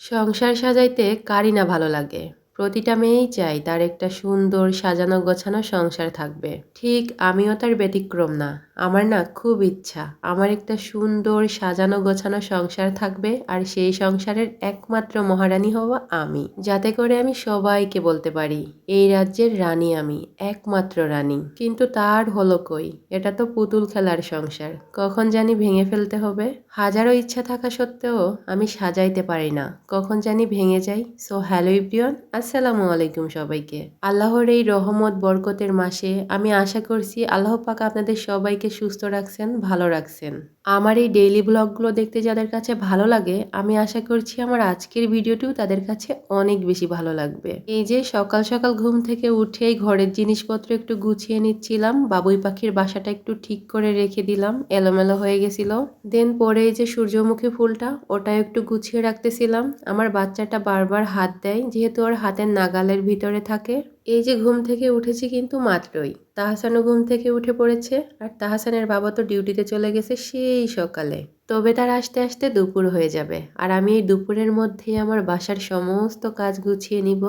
সংসার সাজাইতে কারই না ভালো লাগে। প্রতিটা মেয়েই চায় তার একটা সুন্দর সাজানো গোছানো সংসার থাকবে। ঠিক আমিও তার ব্যতিক্রম না। আমার না খুব ইচ্ছা আমার একটা সুন্দর সাজানো গোছানো সংসার থাকবে, আর সেই সংসারের একমাত্র মহারানী হব আমি। যাতে করে আমি সবাইকে বলতে পারি এই রাজ্যের রানী আমি, একমাত্র রানী। কিন্তু তার হলো কই? এটা তো পুতুল খেলার সংসার, কখন জানি ভেঙে ফেলতে হবে। হাজারো ইচ্ছা থাকা সত্ত্বেও আমি সাজাইতে পারি না, কখন জানি ভেঙে যাই। সো হ্যালো এভরিওয়ান, আসসালামু আলাইকুম সবাইকে। আল্লাহর এই রহমত বরকতের মাসে আমি আশা করছি আল্লাহ পাক আপনাদের সবাইকে সুস্থ রাখছেন, ভালো রাখছেন। আমার এই ডেইলি ব্লগগুলো দেখতে যাদের কাছে ভালো লাগে, আমি আশা করছি আমার আজকের ভিডিওটিও তাদের কাছে অনেক বেশি ভালো লাগবে। এই যে সকাল সকাল ঘুম থেকে উঠেই ঘরের জিনিসপত্র একটু গুছিয়ে নিচ্ছিলাম, বাবুই পাখির বাসাটা একটু ঠিক করে রেখে দিলাম, এলোমেলো হয়ে গেছিল। দেন পরে এই যে সূর্যমুখী ফুলটা, ওটা একটু গুছিয়ে রাখতেছিলাম। আমার বাচ্চাটা বারবার হাত দেয়, যেহেতু ওর হাতের নাগালের ভিতরে থাকে। এই যে ঘুম থেকে উঠেছি কিন্তু মাত্রই তাহসানও ঘুম থেকে উঠে পড়েছে, আর তাহসানের বাবা তো ডিউটিতে চলে গেছে সেই সকালে। তবে তার আসতে আসতে দুপুর হয়ে যাবে, আর আমি এই দুপুরের মধ্যেই আমার বাসার সমস্ত কাজ গুছিয়ে নিব।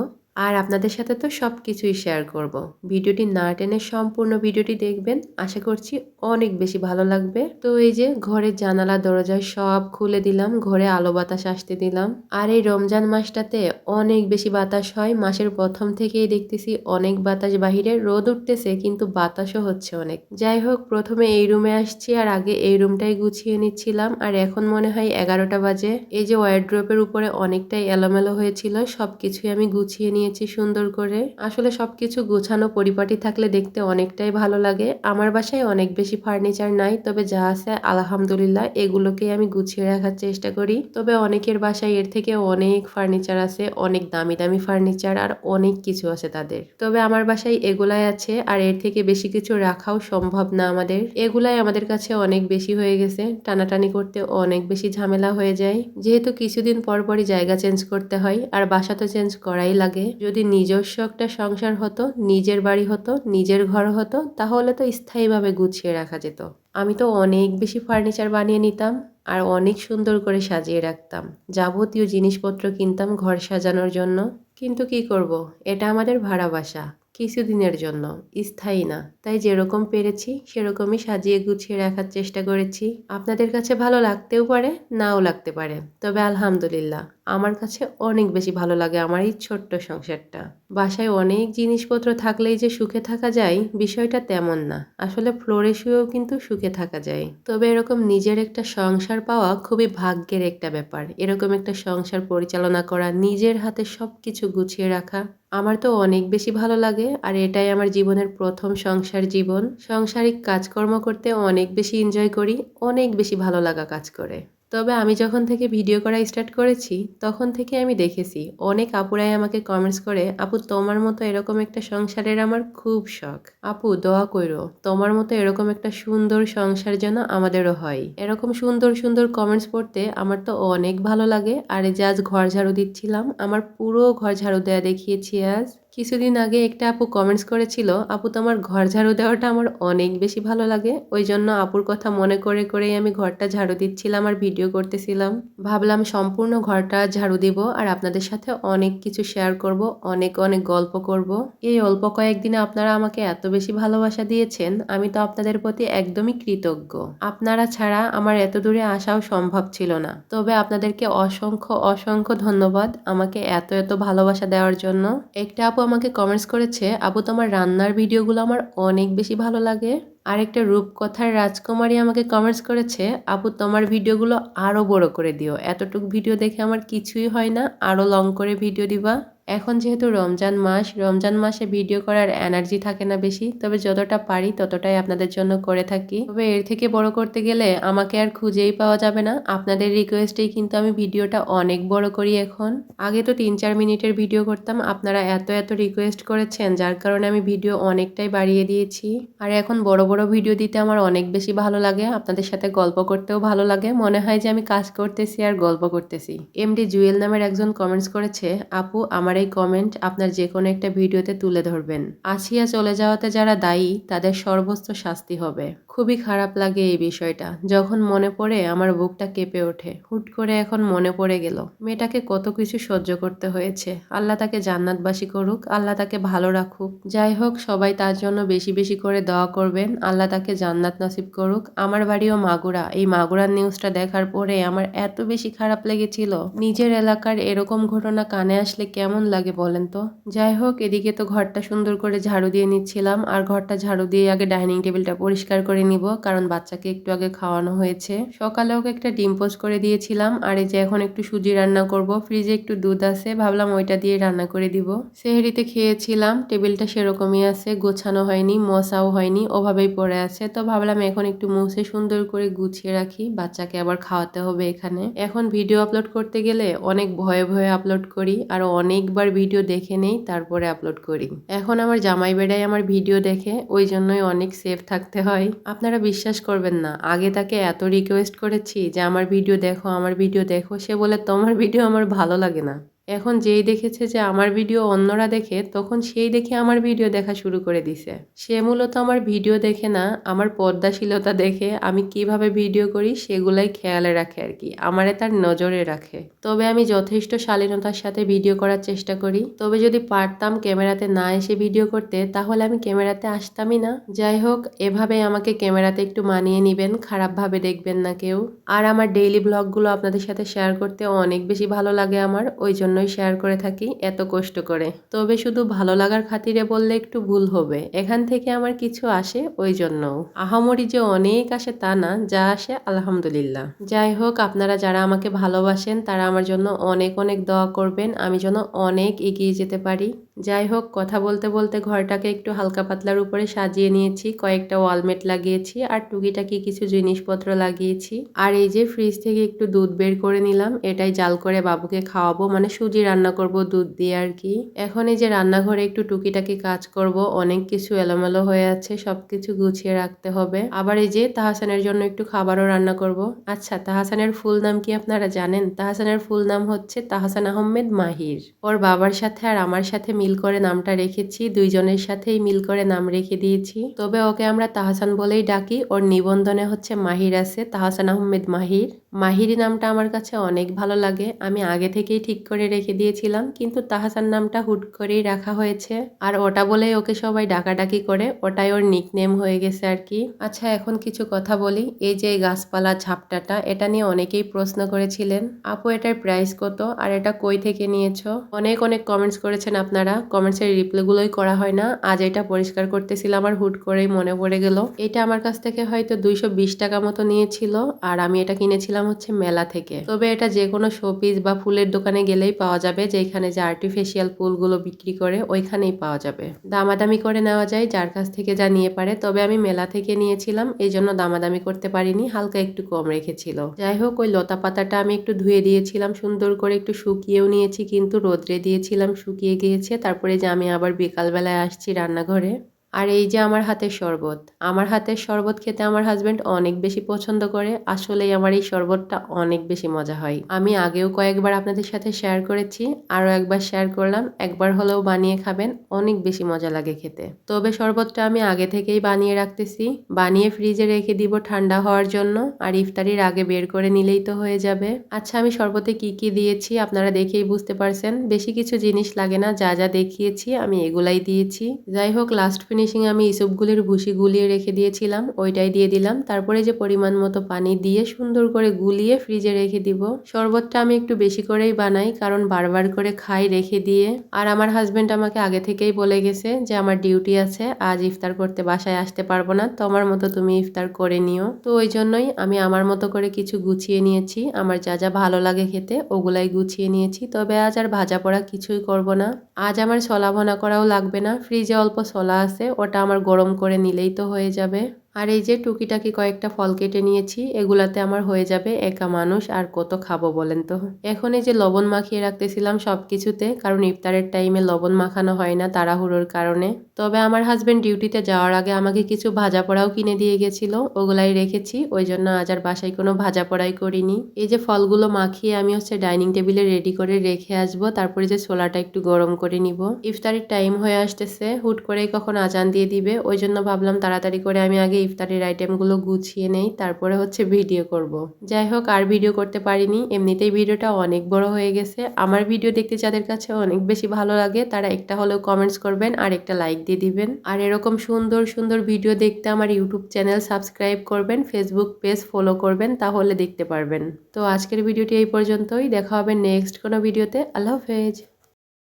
আর আপনাদের সাথে তো সব কিছুই শেয়ার করব। ভিডিওটি না টেনে সম্পূর্ণ ভিডিওটি দেখবেন, আশা করছি অনেক বেশি ভালো লাগবে। তো এই যে ঘরের জানালা দরজা সব খুলে দিলাম, ঘরে আলো বাতাস আসতে দিলাম। আর এই রমজান মাসটাতে অনেক বেশি বাতাস হয়, মাসের প্রথম থেকেই দেখতেছি অনেক বাতাস, বাহিরে রোদ উঠতেছে কিন্তু বাতাসও হচ্ছে অনেক। যাই হোক, প্রথমে এই রুমে আসছি, আর আগে এই রুমটাই গুছিয়ে নিচ্ছিলাম। আর এখন মনে হয় 11টা বাজে। এই যে ওয়ার্ড্রোবের উপরে অনেকটাই এলোমেলো হয়েছিল, সবকিছুই আমি গুছিয়ে নিয়েছি সুন্দর করে। আসলে সবকিছু গোছানো পরিপাটি থাকলে দেখতে অনেকটাই ভালো লাগে। আমার বাসায় অনেক বেশি ফার্নিচার নাই, তবে যা আছে আলহামদুলিল্লাহ এগুলোকেই আমি গুছিয়ে রাখার চেষ্টা করি। তবে অনেকের বাসায় এর থেকে অনেক ফার্নিচার আছে, অনেক দামি দামি ফার্নিচার, আর অনেক কিছু আছে তাদের। তবে আমার বাসায় এগুলাই আছে, আর এর থেকে বেশি কিছু রাখাও সম্ভব না আমাদের। এগুলাই আমাদের কাছে অনেক বেশি হয়ে গেছে, টানাটানি করতে অনেক বেশি ঝামেলা হয়ে যায়। যেহেতু কিছুদিন পর পরই জায়গা চেঞ্জ করতে হয়, আর বাসা তো চেঞ্জ করাই লাগে। যদি নিজস্ব একটা সংসার হতো, নিজের বাড়ি হতো, নিজের ঘর হতো, তাহলে তো স্থায়ীভাবে গুছিয়ে রাখা যেত। আমি তো অনেক বেশি ফার্নিচার বানিয়ে নিতাম, আর অনেক সুন্দর করে সাজিয়ে রাখতাম। যাবতীয় জিনিসপত্র কিনতাম ঘর সাজানোর জন্য। কিন্তু কি করব, এটা আমাদের ভাড়া বাসা, কিছুদিনের জন্য, স্থায়ী না। তাই যেরকম পেরেছি সেরকমই সাজিয়ে গুছিয়ে রাখার চেষ্টা করেছি। আপনাদের কাছে ভালো লাগতেও পারে, নাও লাগতে পারে, তবে আলহামদুলিল্লাহ আমার কাছে অনেক বেশি ভালো লাগে আমার এই ছোট্ট সংসারটা। বাসায় অনেক জিনিসপত্র থাকলেই যে সুখে থাকা যায়, বিষয়টা তেমন না। আসলে ফ্লোরে শুয়েও কিন্তু সুখে থাকা যায়। তবে এরকম নিজের একটা সংসার পাওয়া খুবই ভাগ্যের একটা ব্যাপার। এরকম একটা সংসার পরিচালনা করা, নিজের হাতে সবকিছু গুছিয়ে রাখা, আমার তো অনেক বেশি ভালো লাগে। আর এটাই আমার জীবনের প্রথম সংসার জীবন। সাংসারিক কাজকর্ম করতে অনেক বেশি এনজয় করি, অনেক বেশি ভালো লাগা কাজ করে। তবে আমি যখন থেকে ভিডিও করা স্টার্ট করেছি, তখন থেকে আমি দেখেছি অনেক আপুরাই আমাকে কমেন্টস করে, আপু তোমার মতো এরকম একটা সংসারের আমার খুব শখ। আপু দোয়া কইরো তোমার মতো এরকম একটা সুন্দর সংসার যেন আমাদেরও হয়। এরকম সুন্দর সুন্দর কমেন্টস পড়তে আমার তো অনেক ভালো লাগে। আর এই যে আজ ঘর ঝাড়ু দিচ্ছিলাম, আমার পুরো ঘর ঝাড়ু দেওয়া দেখিয়েছি আজ। কিছুদিন আগে একটা আপু কমেন্টস করেছিল, আপু তোমার ঘর ঝাড়ু দেওয়াটা আমার অনেক বেশি ভালো লাগে। ওই জন্য আপুর কথা মনে করে করেই আমি ঘরটা ঝাড়ু দিচ্ছিলাম আর ভিডিও করতেছিলাম। ভাবলাম সম্পূর্ণ ঘরটা ঝাড়ু দিব, আর আপনাদের সাথে অনেক কিছু শেয়ার করব, অনেক অনেক গল্প করব। এই অল্প কয়েকদিনে আপনারা আমাকে এত বেশি ভালোবাসা দিয়েছেন, আমি তো আপনাদের প্রতি একদমই কৃতজ্ঞ। আপনারা ছাড়া আমার এত দূরে আসাও সম্ভব ছিল না। তবে আপনাদেরকে অসংখ্য অসংখ্য ধন্যবাদ আমাকে এত এত ভালোবাসা দেওয়ার জন্য। একটা আপু আমাকে কমেন্টস করেছে, আপু তোমার রান্নার ভিডিওগুলো আমার অনেক বেশি ভালো লাগে। আরেকটা রূপকথার রাজকুমারী আমাকে কমেন্টস করেছে, আপু তোমার ভিডিওগুলো আরো বড় করে দিও, এতটুকু ভিডিও দেখে আমার কিছুই হয় না, আরো লং করে ভিডিও দিবা। এখন যেহেতু রমজান মাস, রমজান মাসে ভিডিও করার এনার্জি থাকে না বেশি, তবে যতটা পারি ততটাই আপনাদের জন্য করে থাকি। তবে এর থেকে বড় করতে গেলে আমাকে আর খুঁজেই পাওয়া যাবে না, আপনাদের রিকোয়েস্টেই কিন্তু আমি ভিডিওটা অনেক বড় করি এখন। আগে তো 3-4 মিনিটের ভিডিও করতাম, আপনারা এত এত রিকোয়েস্ট করেছেন যার কারণে আমি ভিডিও অনেকটাই বাড়িয়ে দিয়েছি। আর এখন বড় বড় ভিডিও দিতে আমার অনেক বেশি ভালো লাগে, আপনাদের সাথে গল্প করতেও ভালো লাগে, মনে হয় যে আমি কাজ করতেছি আর গল্প করতেছি। এমডি জুয়েল নামের একজন কমেন্টস করেছে, আপু আমার এই কমেন্ট আপনার যে কোনো একটা ভিডিওতে তুলে ধরবেন। আসিয়া চলে যাওয়াতে যারা দায়ী তাদের সর্বোচ্চ শাস্তি হবে। খুবই খারাপ লাগে এই বিষয়টা। যখন মনে পড়ে আমার বুকটা কেঁপে ওঠে। হুট করে এখন মনে পড়ে গেল। মেয়েটাকে কত কিছু সহ্য করতে হয়েছে। আল্লাহ তাকে জান্নাতবাসী করুক, আল্লাহ তাকে ভালো রাখুক। যাই হোক, সবাই তার জন্য বেশি বেশি করে দোয়া করবেন। আল্লাহ তাকে জান্নাত নসিব করুক। আমার বাড়িও মাগুরা। এই মাগুরার নিউজটা দেখার পরে আমার এত বেশি খারাপ লেগেছিল। নিজের এলাকার এরকম ঘটনা কানে আসলে কেমন লাগে বলেন তো? যাই হোক, এদিকে তো ঘরটা সুন্দর করে ঝাড়ু দিয়ে নিচ্ছিলাম। আর ঘরটা ঝাড়ু দিয়ে আগে ডাইনিং টেবিলটা পরিষ্কার করে নিব, কারণ বাচ্চাকে একটু আগে খাওয়ানো হয়েছে। সকালে ওকে একটা ডিম পোস্ট করে দিয়েছিলাম। আর এই যে এখন একটু সুজি রান্না করব। ফ্রিজে একটু দুধ আছে, ভাবলাম ওইটা দিয়ে রান্না করে দিব। সেহরিতে খেয়েছিলাম, টেবিলটা সেরকমই আছে, গোছানো হয়নি, মশাও হয়নি, ওভাবেই পড়ে আছে। তো ভাবলাম এখন একটু মুছে সুন্দর করে গুছিয়ে রাখি, বাচ্চাকে আবার খাওয়াতে হবে এখানে। এখন ভিডিও আপলোড করতে গেলে অনেক ভয়ে ভয়ে আপলোড করি, আর অনেকবার ভিডিও দেখে নেই তারপরে আপলোড করি। এখন আমার জামাই বেড়াই আমার ভিডিও দেখে, ওই জন্যই অনেক সেফ থাকতে হয়। আপনারা বিশ্বাস করবেন না, আগে তাকে এত রিকোয়েস্ট করেছি যে আমার ভিডিও দেখো, আমার ভিডিও দেখো, সে বলে তোমার ভিডিও আমার ভালো লাগে না। এখন যেই দেখেছে যে আমার ভিডিও অন্যরা দেখে, তখন সেই দেখে আমার ভিডিও দেখা শুরু করে দিছে। সে মূলত আমার ভিডিও দেখে না, আমার পর্দাশীলতা দেখে আমি কিভাবে ভিডিও করি সেগুলাই খেয়ালে রাখে আর কি, আমারে তার নজরে রাখে। তবে আমি যথেষ্ট শালীনতার সাথে ভিডিও করার চেষ্টা করি। তবে যদি পারতাম ক্যামেরাতে না এসে ভিডিও করতে, তাহলে আমি ক্যামেরাতে আসতামই না। যাই হোক, এভাবে আমাকে ক্যামেরাতে একটু মানিয়ে নিবেন, খারাপভাবে দেখবেন না কেউ। আর আমার ডেইলি ব্লগগুলো আপনাদের সাথে শেয়ার করতে অনেক বেশি ভালো লাগে আমার, ওই জন্যই শেয়ার করে থাকি এত কষ্ট করে। তবে শুধু ভালো লাগার খাতিরে বললে একটু ভুল হবে, এখান থেকে আমার কিছু আসে ওই জন্য। আহামরি যে অনেক আসে তা না, যা আসে আলহামদুলিল্লাহ। যাই হোক, আপনারা যারা আমাকে ভালোবাসেন তারা আমার জন্য অনেক অনেক দোয়া করবেন, আমি যেন অনেক এগিয়ে যেতে পারি। যাই হোক, কথা বলতে বলতে ঘরটাকে একটু হালকা পাতলার উপরে সাজিয়ে নিয়েছি, কয়েকটা ওয়ালমেট লাগিয়েছি আর টুকিটাকি কিছু জিনিসপত্র লাগিয়েছি। আর এই যে ফ্রিজ থেকে একটু দুধ বের করে নিলাম, এটাই জাল করে বাবুকে খাওয়াবো, মানে সুজি রান্না করব দুধ দিয়ে আর কি। এখন এই যে রান্নাঘরে একটু টুকিটাকি কাজ করব, অনেক কিছু এলোমেলো হয়ে আছে, সবকিছু গুছিয়ে রাখতে হবে। আবার এই যে তাহসানের জন্য একটু খাবারও রান্না করব। আচ্ছা, তাহসানের ফুল নাম কি আপনারা জানেন? তাহসানের ফুল নাম হচ্ছে তাহসান আহমেদ মাহির। ওর বাবার সাথে আর আমার সাথে মিল করে নামটা রেখেছি, দুইজনের সাথেই মিল করে নাম রেখে দিয়েছি। তবে ওকে আমরা তাহসান বলেই ডাকি, ওর নিবন্ধনে হচ্ছে মাহির আছে, তাহসান আহমেদ মাহির। মাহিরি নামটা আমার কাছে অনেক ভালো লাগে, আমি আগে থেকেই ঠিক করে রেখে দিয়েছিলাম, কিন্তু তাহসান নামটা হুট করেই রাখা হয়েছে। আর ওটা বলেই ওকে সবাই ডাকাডাকি করে, ওটাই ওর নিকনেম হয়ে গেছে আর কি। আচ্ছা, এখন কিছু কথা বলি। এই যে গাছপালা ঝাপটাটা, এটা নিয়ে অনেকেই প্রশ্ন করেছিলেন, আপু এটার প্রাইস কত আর এটা কই থেকে নিয়েছো? অনেক অনেক কমেন্টস করেছেন আপনারা, কমেন্টসের রিপ্লাইগুলোই করা হয় না। আজ এটা পরিষ্কার করতেছিলাম আর হুট করেই মনে পড়ে গেল। এটা আমার কাছ থেকে হয়তো 220 টাকা মতো নিয়েছিল, আর আমি এটা কিনেছিলাম হচ্ছে মেলা থেকে। তবে এটা যে কোনো শোপিস বা ফুলের দোকানে গেলেই পাওয়া যাবে, যেখানে যে আর্টিফিশিয়াল ফুলগুলো বিক্রি করে ওইখানেই পাওয়া যাবে। দামাদামি করে নেওয়া যায় যার কাছ থেকে যা নিয়ে পারে। তবে আমি মেলা থেকে নিয়েছিলাম, এই জন্য দামাদামি করতে পারিনি, হালকা একটু কম রেখেছিল। যাই হোক, ওই লতা পাতাটা আমি একটু ধুয়ে দিয়েছিলাম সুন্দর করে, একটু শুকিয়েও নিয়েছি, কিন্তু রোদ্রে দিয়েছিলাম, শুকিয়ে গিয়েছে। তারপরে যে আমি আবার বিকালবেলায় আসছি রান্নাঘরে। আর এই যে আমার হাতের শরবত, আমার হাতের শরবত খেতে আমার হাজবেন্ড অনেক বেশি পছন্দ করে। আসলেই আমার এই শরবতটা অনেক বেশি মজা হয়। আমি আগেও কয়েকবার আপনাদের সাথে শেয়ার করেছি, আরও একবার শেয়ার করলাম, একবার হলেও বানিয়ে খাবেন, অনেক বেশি মজা লাগে খেতে। তবে শরবতটা আমি আগে থেকেই বানিয়ে রাখতেছি, বানিয়ে ফ্রিজে রেখে দিব ঠান্ডা হওয়ার জন্য, আর ইফতারির আগে বের করে নিলেই তো হয়ে যাবে। আচ্ছা, আমি শরবতে কি কি দিয়েছি আপনারা দেখেই বুঝতে পারছেন, বেশি কিছু জিনিস লাগে না, যা যা দেখিয়েছি আমি এগুলাই দিয়েছি। যাই হোক, লাস্ট ফিনিশিং আমি ইসবগুলির ভুসি গুলিয়ে রেখে দিয়েছিলাম, ওইটাই দিয়ে দিলাম। তারপরে যে পরিমাণ মতো পানি দিয়ে সুন্দর করে গুলিয়ে ফ্রিজে রেখে দিব। শরবতটা আমি একটু বেশি করেই বানাই, কারণ বারবার করে খাই রেখে দিয়ে। আর আমার হাজবেন্ড আমাকে আগে থেকেই বলে গেছে যে আমার ডিউটি আছে, আজ ইফতার করতে বাসায় আসতে পারবো না, তোমার মতো তুমি ইফতার করে নিও। তো ওই জন্যই আমি আমার মতো করে কিছু গুছিয়ে নিয়েছি, আমার যা যা ভালো লাগে খেতে ওগুলাই গুছিয়ে নিয়েছি। তবে আজ আর ভাজা পোড়া কিছুই করব না, আজ আমার ছোলা ভুনা করাও লাগবে না, ফ্রিজে অল্প ছোলা আছে, ওটা আমার গরম করে নিলেই তো হয়ে যাবে। আর এই যে টুকিটাকি কয়েকটা ফল কেটে নিয়েছি, এগুলাতে আমার হয়ে যাবে, একা মানুষ আর কত খাবো বলেন তো। এখন এই যে লবণ মাখিয়ে রাখতেছিলাম সবকিছুতে, কারণ ইফতারের টাইমে লবণ মাখানো হয় না তাড়াহুড়োর কারণে। তবে আমার হাজবেন্ড ডিউটিতে যাওয়ার আগে আমাকে কিছু ভাজা পোড়াও কিনে দিয়ে গেছিল, ওগুলাই রেখেছি, ওই জন্য আজ আর বাসায় কোনো ভাজা পোড়াই করিনি। এই যে ফলগুলো মাখিয়ে আমি হচ্ছে ডাইনিং টেবিলে রেডি করে রেখে আসবো, তারপরে যে ছোলাটা একটু গরম করে নিব। ইফতারের টাইম হয়ে আসতেছে, হুট করেই কখন আজান দিয়ে দিবে, ওই জন্য ভাবলাম তাড়াতাড়ি করে আমি আগে ইফতারের আইটেমগুলো গুছিয়ে নেই, তারপরে হচ্ছে ভিডিও করব। যাই হোক আর ভিডিও করতে পারিনি, এমনিতেই ভিডিওটা অনেক বড় হয়ে গেছে। আমার ভিডিও দেখতে যাদের কাছে অনেক বেশি ভালো লাগে তারা একটা হলেও কমেন্টস করবেন আর একটা লাইক দিয়ে দিবেন। আর এরকম সুন্দর সুন্দর ভিডিও দেখতে আমার ইউটিউব চ্যানেল সাবস্ক্রাইব করবেন, ফেসবুক পেজ ফলো করবেন, তাহলে দেখতে পারবেন। তো আজকের ভিডিওটি এই পর্যন্তই, দেখা হবে নেক্সট কোনো ভিডিওতে। আল্লাহ হাফেজ।